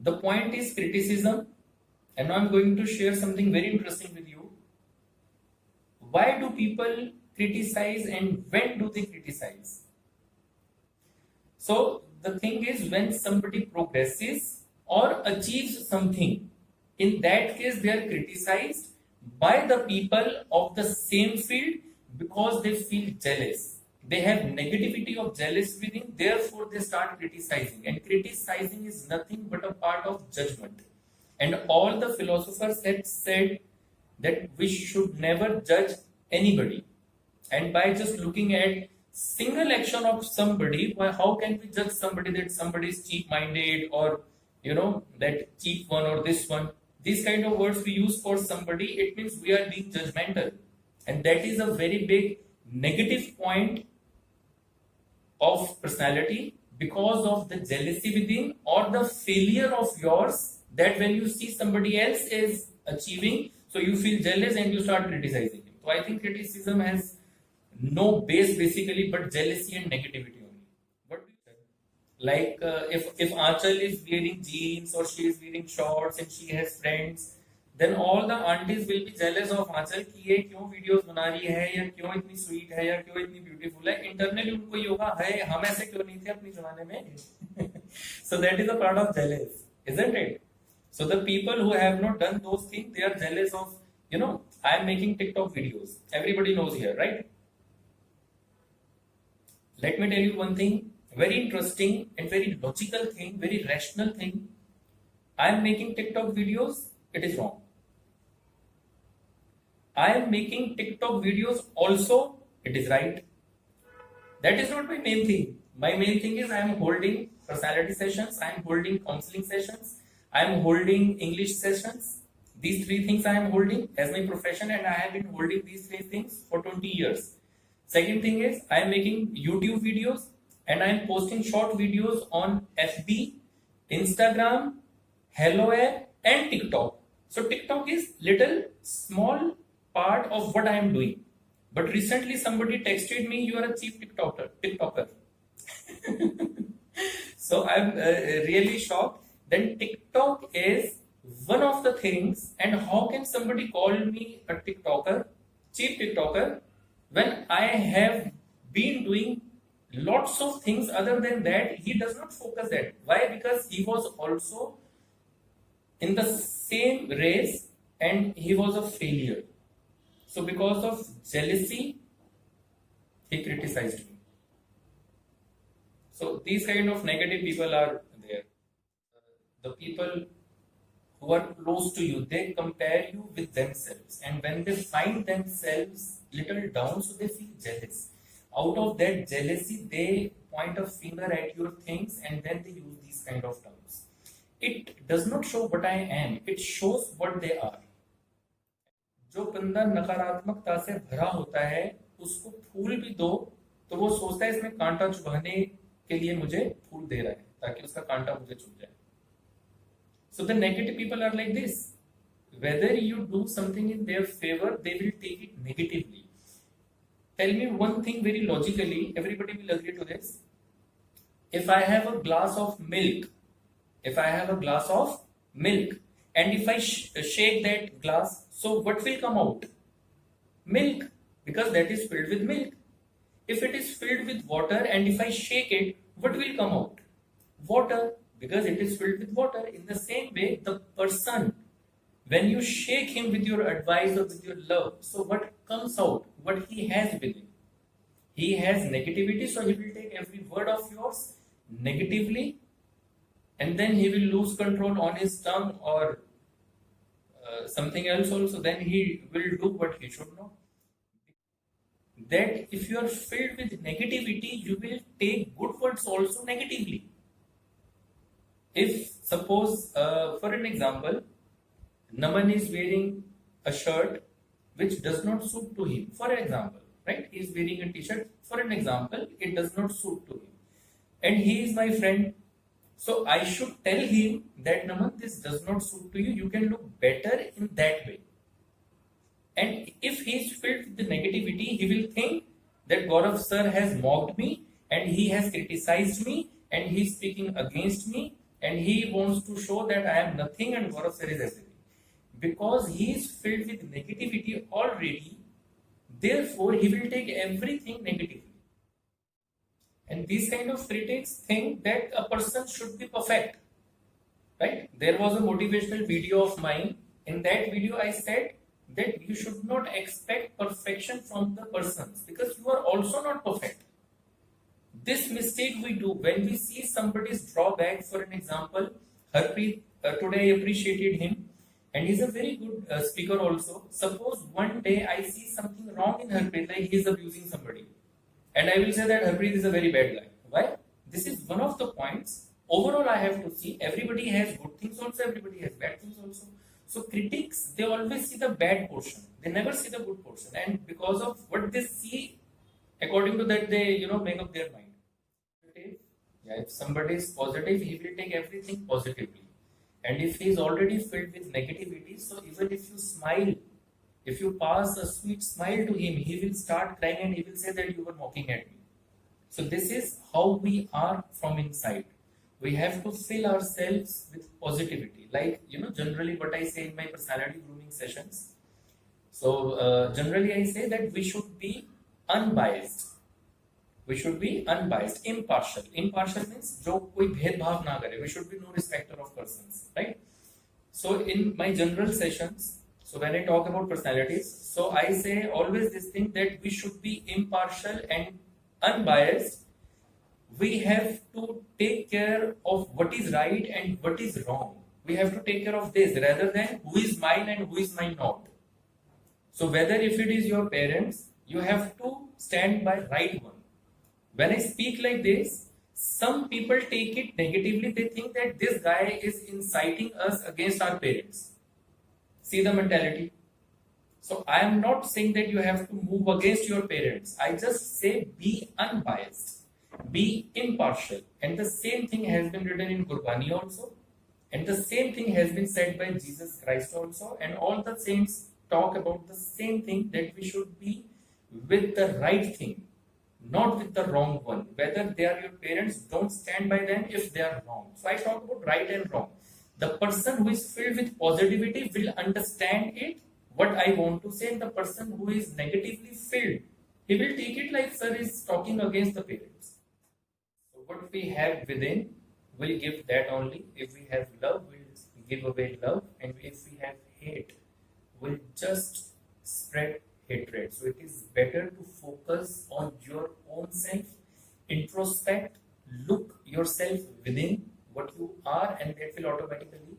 The point is criticism, and now I'm going to share something very interesting with you. Why do people criticize and when do they criticize? So the thing is, when somebody progresses or achieves something, in that case they are criticized by the people of the same field because they feel jealous. They have negativity of jealous within, therefore they start criticizing. And criticizing is nothing but a part of judgment. And all the philosophers have said that we should never judge anybody. And by just looking at single action of somebody, how can we judge somebody that somebody is cheap minded, or that cheap one or this one? These kind of words we use for somebody, it means we are being judgmental, and that is a very big negative point of personality because of the jealousy within or the failure of yours, that when you see somebody else is achieving, so you feel jealous and you start criticizing him. So I think criticism has no base basically but jealousy and negativity only. What do you say? Like if Aanchal is wearing jeans or she is wearing shorts and she has friends, then all the aunties will be jealous of Aanchal कि ये क्यों videos बना रही है, या क्यों इतनी sweet है, या क्यों इतनी ब्यूटीफुल है. इंटरनली उनको ये होगा, है हम ऐसे क्यों नहीं थे अपने जमाने में. So that is a part of jealous, isn't it? So the people who have not done those things, they are jealous of, I am making TikTok videos. Everybody knows here, right? Let me tell you one thing, very interesting and very logical thing, very rational thing. I am making TikTok videos, it is wrong. I am making TikTok videos also, it is right. That is not my main thing. My main thing is I am holding personality sessions, I am holding counseling sessions, I am holding English sessions. These three things I am holding as my profession, and I have been holding these three things for 20 years. Second thing is I am making YouTube videos and I am posting short videos on FB, Instagram, HelloAir and TikTok. So TikTok is little small part of what I am doing. But recently somebody texted me, you are a cheap TikToker. So I'm really shocked. Then TikTok is one of the things, and how can somebody call me a TikToker, cheap TikToker, when I have been doing lots of things other than that? He does not focus that. Why? Because he was also in the same race and he was a failure. So because of jealousy, he criticized me. So these kind of negative people are there. The people who are close to you, they compare you with themselves, and when they find themselves little down, so they feel jealous. Out of that jealousy, they point a finger at your things, and then they use these kind of terms. It does not show what I am, it shows what they are. जो बंदा नकारात्मकता से भरा होता है, उसको फूल भी दो तो वो सोचता है इसमें कांटा चुभाने के लिए मुझे फूल दे रहा है ताकि उसका कांटा मुझे चुभ जाए. So the negative people are like this. Whether you do something in their favor, they will take it negatively. Tell me one thing very logically, everybody will agree to this. If I have a glass of milk, and if I shake that glass, so what will come out? Milk, because that is filled with milk. If it is filled with water and if I shake it, what will come out? Water, because it is filled with water. In the same way, the person, when you shake him with your advice or with your love, so what comes out? What he has within? He has negativity, so he will take every word of yours negatively, and then he will lose control on his tongue or something else also. Then he will do what he should not. That if you are filled with negativity, you will take good words also negatively. If suppose, for an example, Naman is wearing a shirt which does not suit to him, for example, right? He is wearing a t-shirt, for an example, it does not suit to him. And he is my friend, so I should tell him that Naman, this does not suit to you, you can look better in that way. And if he is filled with the negativity, he will think that Gaurav sir has mocked me and he has criticized me and he is speaking against me and he wants to show that I am nothing and Gaurav sir is everything. Because he is filled with negativity already, therefore he will take everything negatively. And these kind of critics think that a person should be perfect. Right? There was a motivational video of mine. In that video, I said that you should not expect perfection from the persons because you are also not perfect. This mistake we do when we see somebody's drawback. For an example, Harpreet, today I appreciated him, and he's a very good speaker also. Suppose one day I see something wrong in Harpreet, like he is abusing somebody, and I will say that Harpreet is a very bad guy. Why? This is one of the points. Overall, I have to see everybody has good things also, everybody has bad things also. So critics, they always see the bad portion. They never see the good portion. And because of what they see, according to that, they make up their mind. Yeah, if somebody is positive, he will take everything positively. And if he is already filled with negativity, so even if you smile, if you pass a sweet smile to him, he will start crying and he will say that you were mocking at me. So this is how we are from inside. We have to fill ourselves with positivity. Like, generally what I say in my personality grooming sessions. So generally I say that we should be unbiased. We should be unbiased, impartial. Impartial means जो कोई भेदभाव ना करे. We should be no respecter of persons, right? So in my general sessions, so when I talk about personalities, so I say always this thing that we should be impartial and unbiased. We have to take care of what is right and what is wrong. We have to take care of this rather than who is mine and who is mine not. So whether if it is your parents, you have to stand by right one. When I speak like this, some people take it negatively. They think that this guy is inciting us against our parents. See the mentality. So I am not saying that you have to move against your parents. I just say be unbiased, be impartial. And the same thing has been written in Gurbani also. And the same thing has been said by Jesus Christ also. And all the saints talk about the same thing, that we should be with the right thing, not with the wrong one. Whether they are your parents, don't stand by them if they are wrong. So I talk about right and wrong. The person who is filled with positivity will understand it, what I want to say. And the person who is negatively filled, he will take it like sir is talking against the parents. So what we have within, we'll give that only. If we have love, we'll give away love. And if we have hate, we'll just spread hatred. So it is better to focus on your own self, introspect, look yourself within what you are, and that will automatically